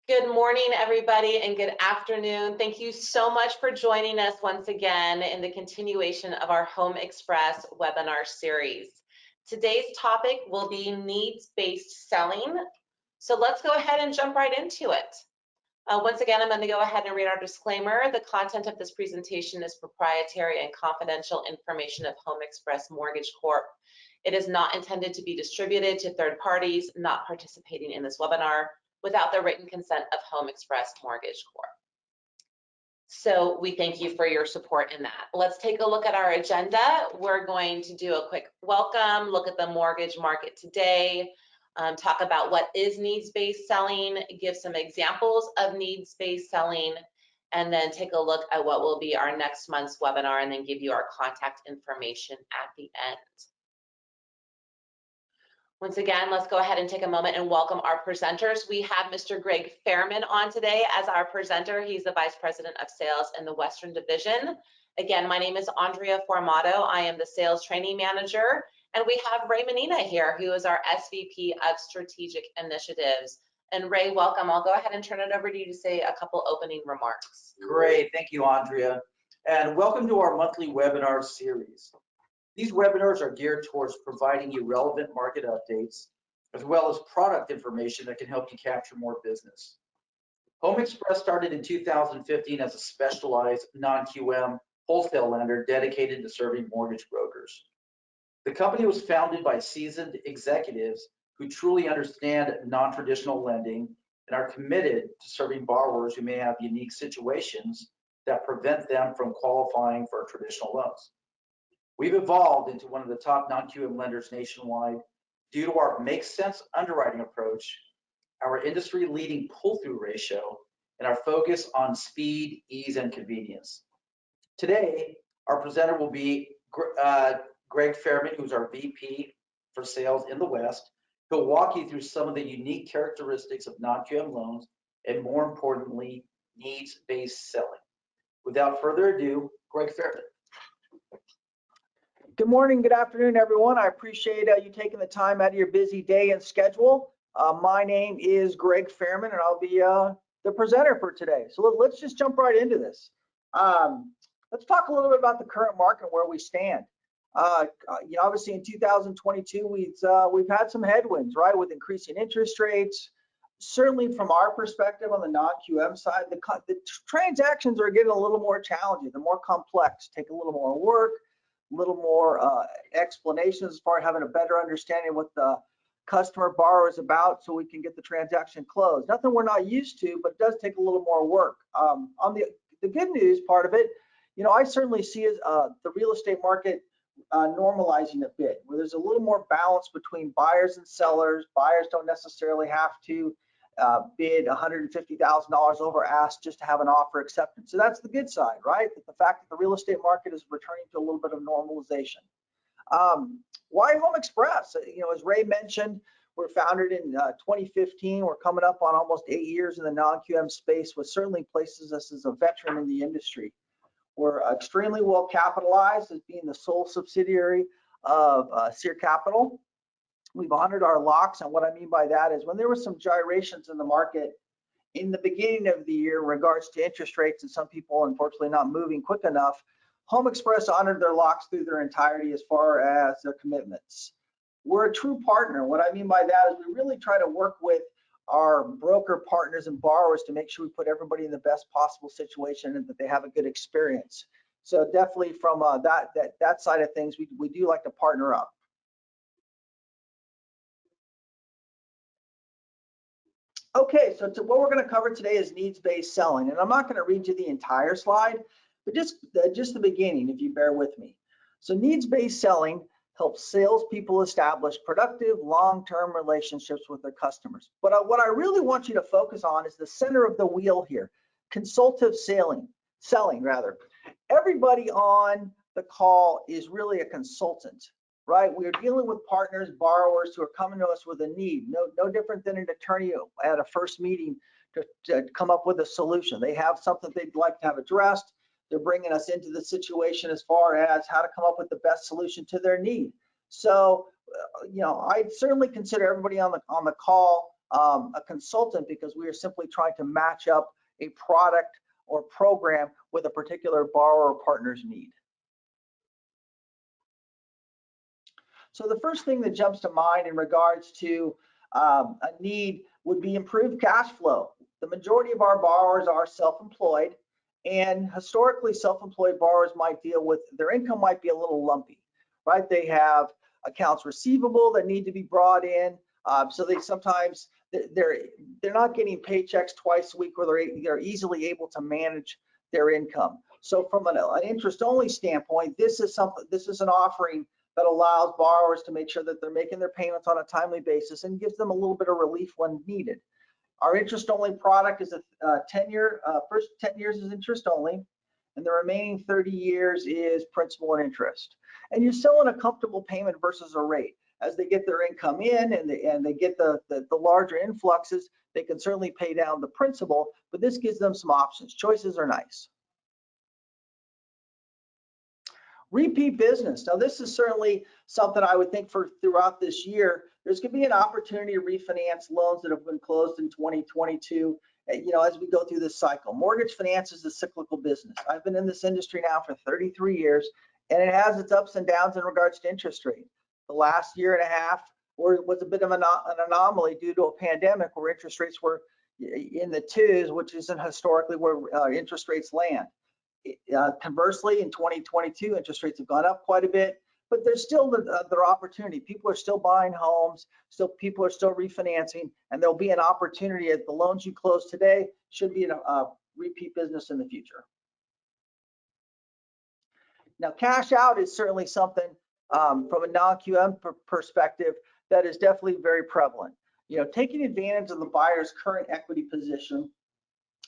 Good morning, everybody, and good afternoon. Thank you so much for joining us once again in the continuation of our Home Express webinar series. Today's topic will be needs-based selling. So let's go ahead and jump right into it. Once again, I'm going to go ahead and read our disclaimer. The content of this presentation is proprietary and confidential information of Home Express Mortgage Corp. It is not intended to be distributed to third parties not participating in this webinar without the written consent of Home Express Mortgage Corp. So we thank you for your support in that. Let's take a look at our agenda. We're going to do a quick welcome, look at the mortgage market today, talk about what is needs-based selling, give some examples of needs-based selling, and then take a look at what will be our next month's webinar, and then give you our contact information at the end. Once again, let's go ahead and take a moment and welcome our presenters. We have Mr. Greg Fairman on today as our presenter. He's the Vice President of Sales in the Western Division. Again, my name is Andrea Formato. I am the Sales Training Manager. And we have Ray Menina here, who is our SVP of Strategic Initiatives. And Ray, welcome. I'll go ahead and turn it over to you to say a couple opening remarks. Great, thank you, Andrea. And welcome to our monthly webinar series. These webinars are geared towards providing you relevant market updates, as well as product information that can help you capture more business. Home Express started in 2015 as a specialized non-QM wholesale lender dedicated to serving mortgage brokers. The company was founded by seasoned executives who truly understand non-traditional lending and are committed to serving borrowers who may have unique situations that prevent them from qualifying for traditional loans. We've evolved into one of the top non-QM lenders nationwide due to our make sense underwriting approach, our industry-leading pull-through ratio, and our focus on speed, ease, and convenience. Today, our presenter will be Greg Fairman, who's our VP for Sales in the West. He'll walk you through some of the unique characteristics of non-QM loans and, more importantly, needs-based selling. Without further ado, Greg Fairman. Good morning, good afternoon, everyone. I appreciate you taking the time out of your busy day and schedule. My name is Greg Fairman, and I'll be the presenter for today. So let's just jump right into this. Let's talk a little bit about the current market, where we stand. Obviously in 2022, we've had some headwinds, right, with increasing interest rates. Certainly from our perspective on the non-QM side, the transactions are getting a little more challenging. They're more complex, take a little more work, a little more explanations as far as having a better understanding of what the customer borrower is about so we can get the transaction closed. Nothing we're not used to, but it does take a little more work. On the good news part of it, I certainly see the real estate market normalizing a bit, where there's a little more balance between buyers and sellers. Buyers don't necessarily have to bid $150,000 over ask just to have an offer accepted. So that's the good side, right? The fact that the real estate market is returning to a little bit of normalization. Why Home Express? As Ray mentioned, we're founded in 2015. We're coming up on almost 8 years in the non-QM space, which certainly places us as a veteran in the industry. We're extremely well capitalized as being the sole subsidiary of Sear Capital. We've honored our locks, and what I mean by that is when there were some gyrations in the market in the beginning of the year in regards to interest rates and some people unfortunately not moving quick enough, Home Express honored their locks through their entirety as far as their commitments. We're a true partner. What I mean by that is we really try to work with our broker partners and borrowers to make sure we put everybody in the best possible situation and that they have a good experience. So definitely from that side of things, we do like to partner up. Okay, so what we're going to cover today is needs-based selling, and I'm not going to read you the entire slide, but just the beginning, if you bear with me. So needs-based selling helps salespeople establish productive, long-term relationships with their customers. But what I really want you to focus on is the center of the wheel here, consultative selling. Everybody on the call is really a consultant, right? We're dealing with partners, borrowers who are coming to us with a need, no different than an attorney at a first meeting to come up with a solution. They have something they'd like to have addressed. They're bringing us into the situation as far as how to come up with the best solution to their need. So, I'd certainly consider everybody on the call a consultant because we are simply trying to match up a product or program with a particular borrower or partner's need. So the first thing that jumps to mind in regards to a need would be improved cash flow. The majority of our borrowers are self-employed, and historically self-employed borrowers might deal with, their income might be a little lumpy, right? They have accounts receivable that need to be brought in. So they sometimes, they're not getting paychecks twice a week, where they're easily able to manage their income. So from an interest-only standpoint, this is an offering that allows borrowers to make sure that they're making their payments on a timely basis and gives them a little bit of relief when needed. Our interest-only product is a 10-year, first 10 years is interest-only, and the remaining 30 years is principal and interest. And you're still in a comfortable payment versus a rate. As they get their income in and they get the larger influxes, they can certainly pay down the principal, but this gives them some options. Choices are nice. Repeat business. Now, this is certainly something I would think for throughout this year. There's going to be an opportunity to refinance loans that have been closed in 2022, as we go through this cycle. Mortgage finance is a cyclical business. I've been in this industry now for 33 years, and it has its ups and downs in regards to interest rate. The last year and a half was a bit of an anomaly due to a pandemic where interest rates were in the twos, which isn't historically where interest rates land. Conversely, in 2022, interest rates have gone up quite a bit, but there's still their opportunity. People are still buying homes, people are still refinancing, and there'll be an opportunity at the loans you close today should be a repeat business in the future. Now, cash out is certainly something from a non-QM perspective that is definitely very prevalent. Taking advantage of the buyer's current equity position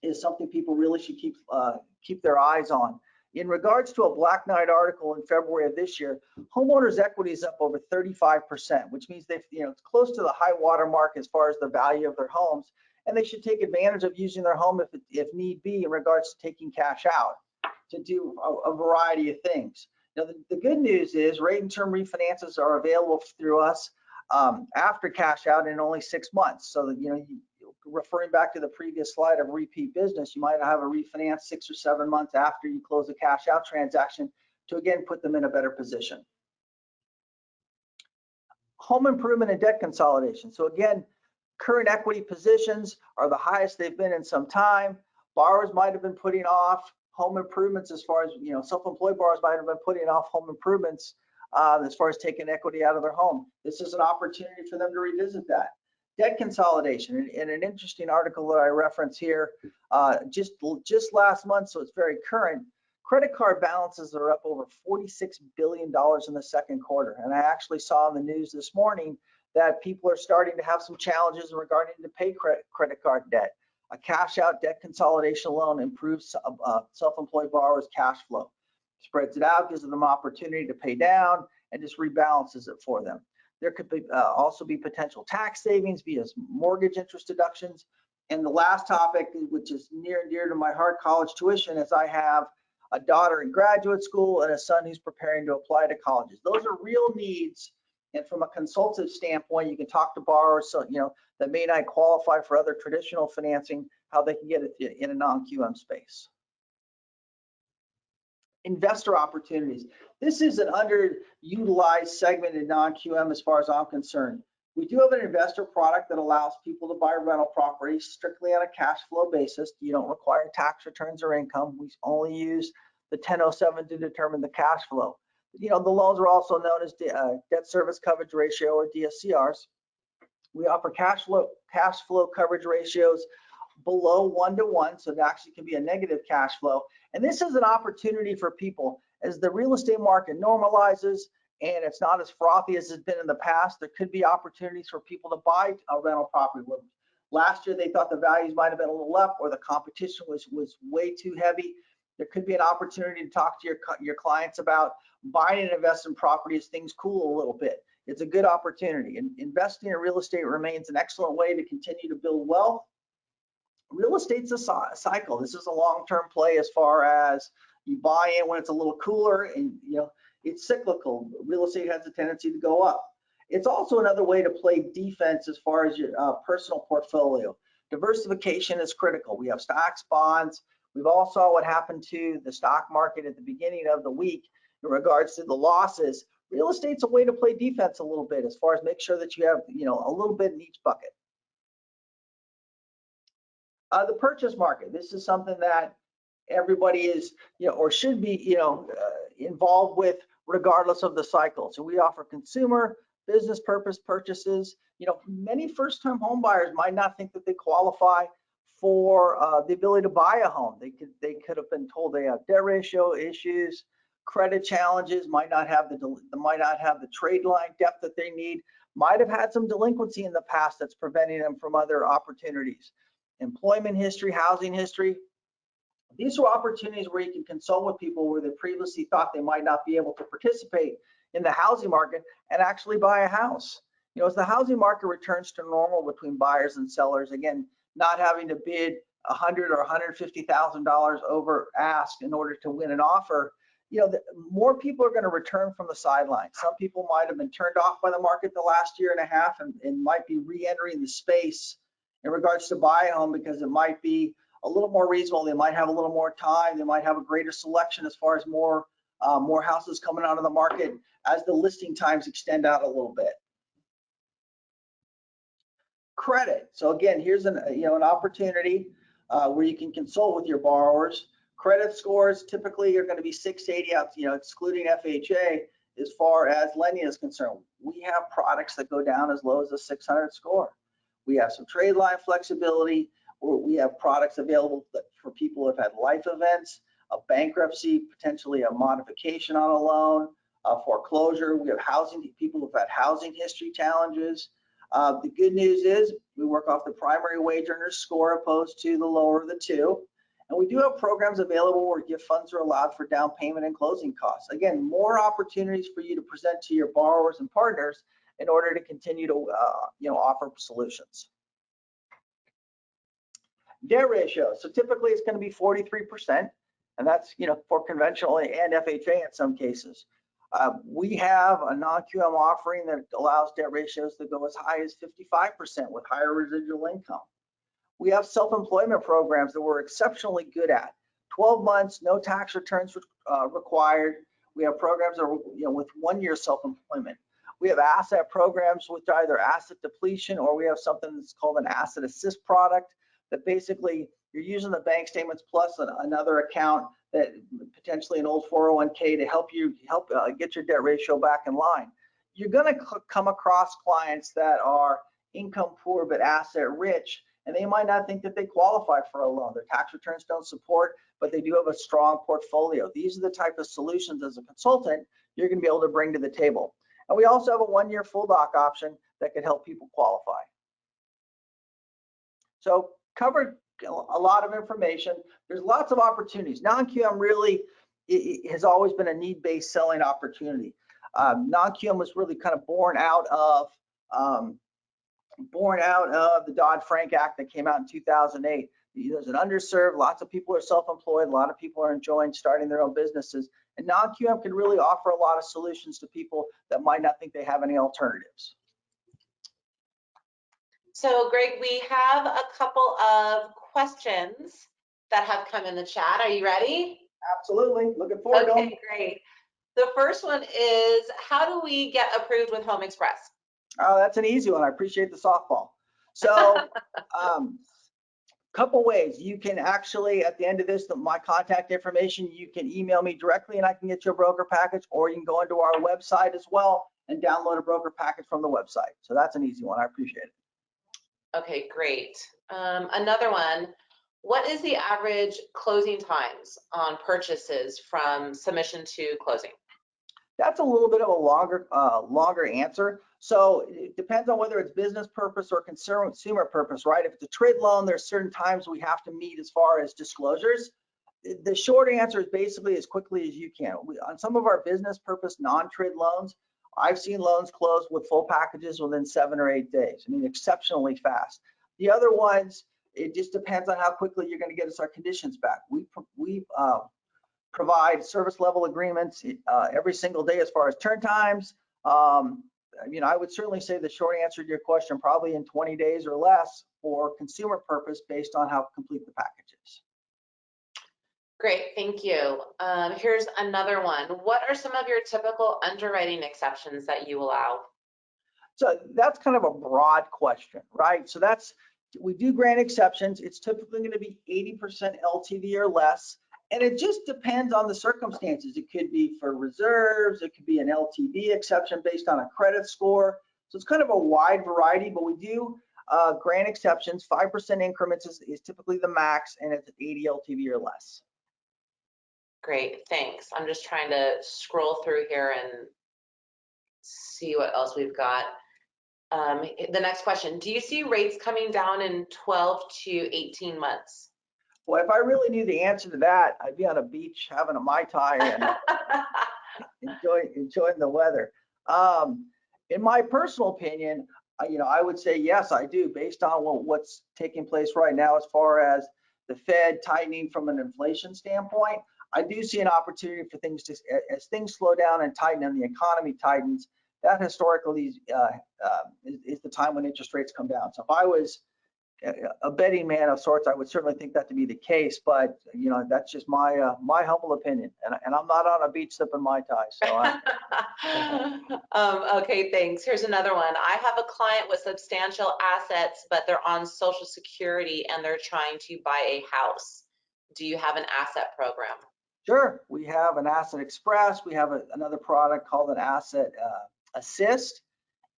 is something people really should keep their eyes on. In regards to a Black Knight article in February of this year, homeowners' equity is up over 35%, which means it's close to the high water mark as far as the value of their homes, and they should take advantage of using their home if need be in regards to taking cash out to do a variety of things. Now, the good news is rate and term refinances are available through us after cash out in only 6 months. So that, referring back to the previous slide of repeat business, you might have a refinance 6 or 7 months after you close a cash out transaction to again put them in a better position. Home improvement and debt consolidation. So again, current equity positions are the highest they've been in some time. Borrowers might have been putting off home improvements as far as, self-employed borrowers might have been putting off home improvements as far as taking equity out of their home. This is an opportunity for them to revisit that. Debt consolidation, in an interesting article that I reference here, just last month, so it's very current, credit card balances are up over $46 billion in the second quarter. And I actually saw in the news this morning that people are starting to have some challenges regarding to pay credit card debt. A cash out debt consolidation loan improves self-employed borrowers' cash flow, spreads it out, gives them opportunity to pay down, and just rebalances it for them. There could be, also be potential tax savings via mortgage interest deductions. And the last topic, which is near and dear to my heart, college tuition, is I have a daughter in graduate school and a son who's preparing to apply to colleges. Those are real needs. And from a consultative standpoint, you can talk to borrowers that may not qualify for other traditional financing, how they can get it in a non-QM space. Investor opportunities. This is an underutilized segment in non-QM as far as I'm concerned. We do have an investor product that allows people to buy rental properties strictly on a cash flow basis. You don't require tax returns or income. We only use the 1007 to determine the cash flow. The loans are also known as debt service coverage ratio, or DSCRs. We offer cash flow coverage ratios below 1 to 1, so it actually can be a negative cash flow. And this is an opportunity for people as the real estate market normalizes and it's not as frothy as it's been in the past. There could be opportunities for people to buy a rental property. Last year they thought the values might have been a little up, or the competition was way too heavy. There could be an opportunity to talk to your clients about buying an investment property as things cool a little bit. It's a good opportunity, and investing in real estate remains an excellent way to continue to build wealth. Real estate's a cycle. This is a long-term play as far as you buy in when it's a little cooler, and it's cyclical. Real estate has a tendency to go up. It's also another way to play defense as far as your personal portfolio. Diversification is critical. We have stocks, bonds. We've all saw what happened to the stock market at the beginning of the week in regards to the losses. Real estate's a way to play defense a little bit as far as make sure that you have, a little bit in each bucket. The purchase market. This is something that everybody is, or should be, involved with regardless of the cycle. So we offer consumer, business purpose purchases. Many first-time home buyers might not think that they qualify for the ability to buy a home. They could have been told they have debt ratio issues, credit challenges, might not have the trade line depth that they need, might have had some delinquency in the past that's preventing them from other opportunities. Employment history, housing history. These are opportunities where you can consult with people where they previously thought they might not be able to participate in the housing market and actually buy a house. As the housing market returns to normal between buyers and sellers, again, not having to bid $100,000 or $150,000 over ask in order to win an offer, more people are going to return from the sidelines. Some people might have been turned off by the market the last year and a half and might be re-entering the space in regards to buy a home because it might be a little more reasonable. They might have a little more time. They might have a greater selection as far as more houses coming out of the market as the listing times extend out a little bit. Credit. So again, here's an opportunity where you can consult with your borrowers. Credit scores typically are going to be 680 out, excluding FHA as far as lending is concerned. We have products that go down as low as a 600 score. We have some trade line flexibility. We have products available for people who have had life events, a bankruptcy, potentially a modification on a loan, a foreclosure. We have people who've had housing history challenges. The good news is we work off the primary wage earner score opposed to the lower of the two. And we do have programs available where gift funds are allowed for down payment and closing costs. Again, more opportunities for you to present to your borrowers and partners in order to continue to offer solutions. Debt ratio. So typically it's going to be 43%, and that's for conventional and FHA in some cases. We have a non-QM offering that allows debt ratios to go as high as 55% with higher residual income. We have self-employment programs that we're exceptionally good at. 12 months, no tax returns required. We have programs that are with 1 year self-employment. We have asset programs with either asset depletion or we have something that's called an asset assist product that basically you're using the bank statements plus another account that potentially an old 401k to help get your debt ratio back in line. You're going to come across clients that are income poor but asset rich, and they might not think that they qualify for a loan. Their tax returns don't support, but they do have a strong portfolio. These are the type of solutions as a consultant you're going to be able to bring to the table. And we also have a 1 year full doc option that can help people qualify. So covered a lot of information. There's lots of opportunities. Non-QM really has always been a need-based selling opportunity. Non-QM was really kind of born out of the Dodd-Frank Act that came out in 2008. There's an underserved, lots of people are self-employed, a lot of people are enjoying starting their own businesses, and non-QM can really offer a lot of solutions to people that might not think they have any alternatives. So Greg, we have a couple of questions that have come in the chat. Are you ready? Absolutely, looking forward to them. Okay, great. The first one is, how do we get approved with Home Express? Oh, that's an easy one. I appreciate the softball. So couple ways. You can actually, at the end of this, my contact information, you can email me directly and I can get you a broker package, or you can go into our website as well and download a broker package from the website. So that's an easy one. I appreciate it. Okay, great. Another one, what is the average closing times on purchases from submission to closing? That's a little bit of a longer answer. So it depends on whether it's business purpose or consumer purpose, right? If it's a trade loan, there's certain times we have to meet as far as disclosures. The short answer is basically as quickly as you can. On some of our business purpose non-trade loans, I've seen loans close with full packages within 7 or 8 days. I mean, exceptionally fast. The other ones, it just depends on how quickly you're going to get us our conditions back. We provide service level agreements every single day as far as turn times, I would certainly say the short answer to your question, probably in 20 days or less for consumer purpose based on how complete the package is. Great, thank you. Here's another one. What are some of your typical underwriting exceptions that you allow? So that's kind of a broad question, right? So we do grant exceptions. It's typically going to be 80% LTV or less. And it just depends on the circumstances. It could be for reserves. It could be an LTV exception based on a credit score. So it's kind of a wide variety, but we do grant exceptions. 5% increments is typically the max, and it's 80 LTV or less. Great, thanks. I'm just trying to scroll through here and see what else we've got. The next question, do you see rates coming down in 12 to 18 months? Well, if I really knew the answer to that, I'd be on a beach having a Mai Tai and enjoying the weather. In my personal opinion, I would say yes, I do, based on what's taking place right now as far as the Fed tightening from an inflation standpoint. I do see an opportunity for things to, as things slow down and tighten and the economy tightens, that historically is the time when interest rates come down. So if I was a betting man of sorts, I would certainly think that to be the case, but that's just my humble opinion, and I'm not on a beach sipping Mai Tai. So okay, thanks. Here's another one. I have a client with substantial assets, but they're on Social Security and they're trying to buy a house. Do you have an asset program? Sure, we have an Asset Express. We have another product called an Asset Assist.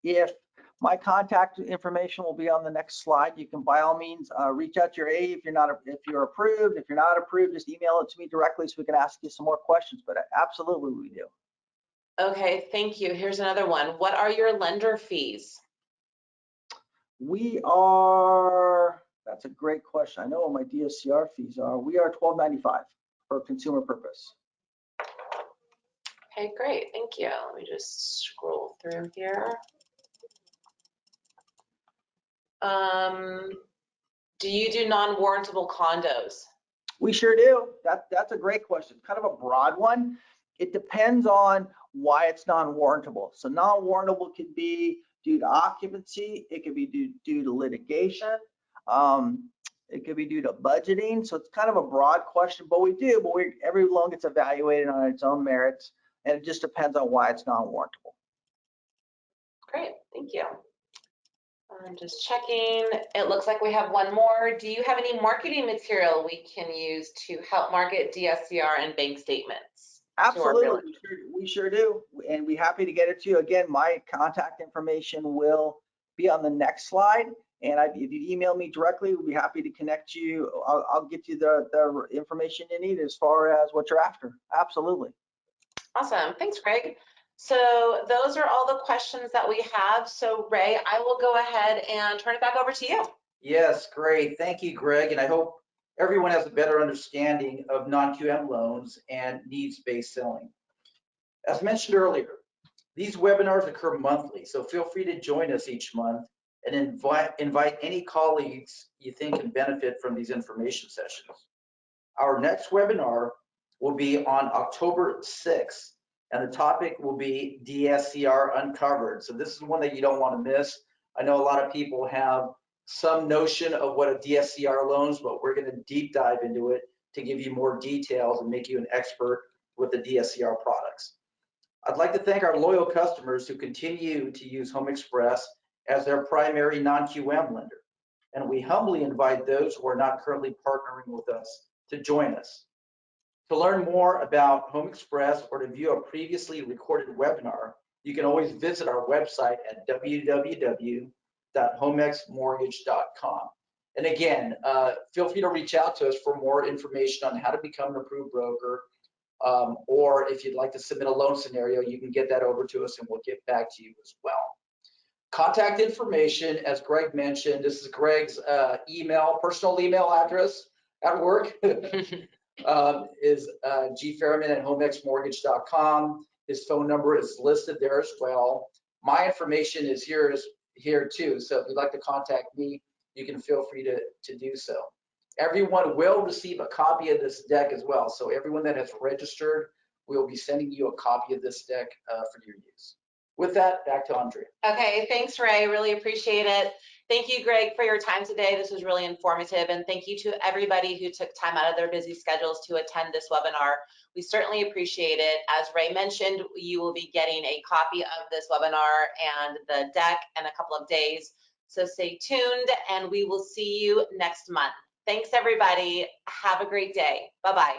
If my contact information will be on the next slide, you can by all means reach out to your AE if you're approved. If you're not approved, just email it to me directly so we can ask you some more questions. But absolutely, we do. Okay, thank you. Here's another one. What are your lender fees? That's a great question. I know what my DSCR fees are. We are $12.95 for consumer purpose. Okay, great. Thank you. Let me just scroll through here. Do you do non-warrantable condos? We sure do. That's a great question. Kind of a broad one. It depends on why it's non-warrantable. So non-warrantable could be due to occupancy. It could be due to litigation. It could be due to budgeting. So it's kind of a broad question, but every loan gets evaluated on its own merits, and it just depends on why it's non-warrantable. Great, thank you. I'm just checking. It looks like we have one more. Do you have any marketing material we can use to help market DSCR and bank statements? Absolutely, we sure do, and we're happy to get it to you. Again, my contact information will be on the next slide, and if you email me directly, we'll be happy to connect you. I'll get you the information you need as far as what you're after. Absolutely. Awesome, thanks, Greg. So those are all the questions that we have. So Ray, I will go ahead and turn it back over to you. Yes, great. Thank you, Greg. And I hope everyone has a better understanding of non-QM loans and needs-based selling. As mentioned earlier, these webinars occur monthly, so feel free to join us each month and invite any colleagues you think can benefit from these information sessions. Our next webinar will be on October 6th. And the topic will be DSCR Uncovered. So this is one that you don't want to miss. I know a lot of people have some notion of what a DSCR loan is, but we're going to deep dive into it to give you more details and make you an expert with the DSCR products. I'd like to thank our loyal customers who continue to use Home Express as their primary non-QM lender. And we humbly invite those who are not currently partnering with us to join us. To learn more about Home Express or to view a previously recorded webinar, you can always visit our website at www.homexmortgage.com. And again, feel free to reach out to us for more information on how to become an approved broker, or if you'd like to submit a loan scenario, you can get that over to us and we'll get back to you as well. Contact information, as Greg mentioned, this is Greg's personal email address at work. Is gferriman@homexmortgage.com. His phone number is listed there as well. My information is here too. So if you'd like to contact me, you can feel free to do so. Everyone will receive a copy of this deck as well. So everyone that has registered, we'll be sending you a copy of this deck for your use. With that, back to Andrea. Okay, thanks, Ray. Really appreciate it. Thank you, Greg, for your time today. This was really informative. And thank you to everybody who took time out of their busy schedules to attend this webinar. We certainly appreciate it. As Ray mentioned, you will be getting a copy of this webinar and the deck in a couple of days. So stay tuned and we will see you next month. Thanks, everybody. Have a great day. Bye-bye.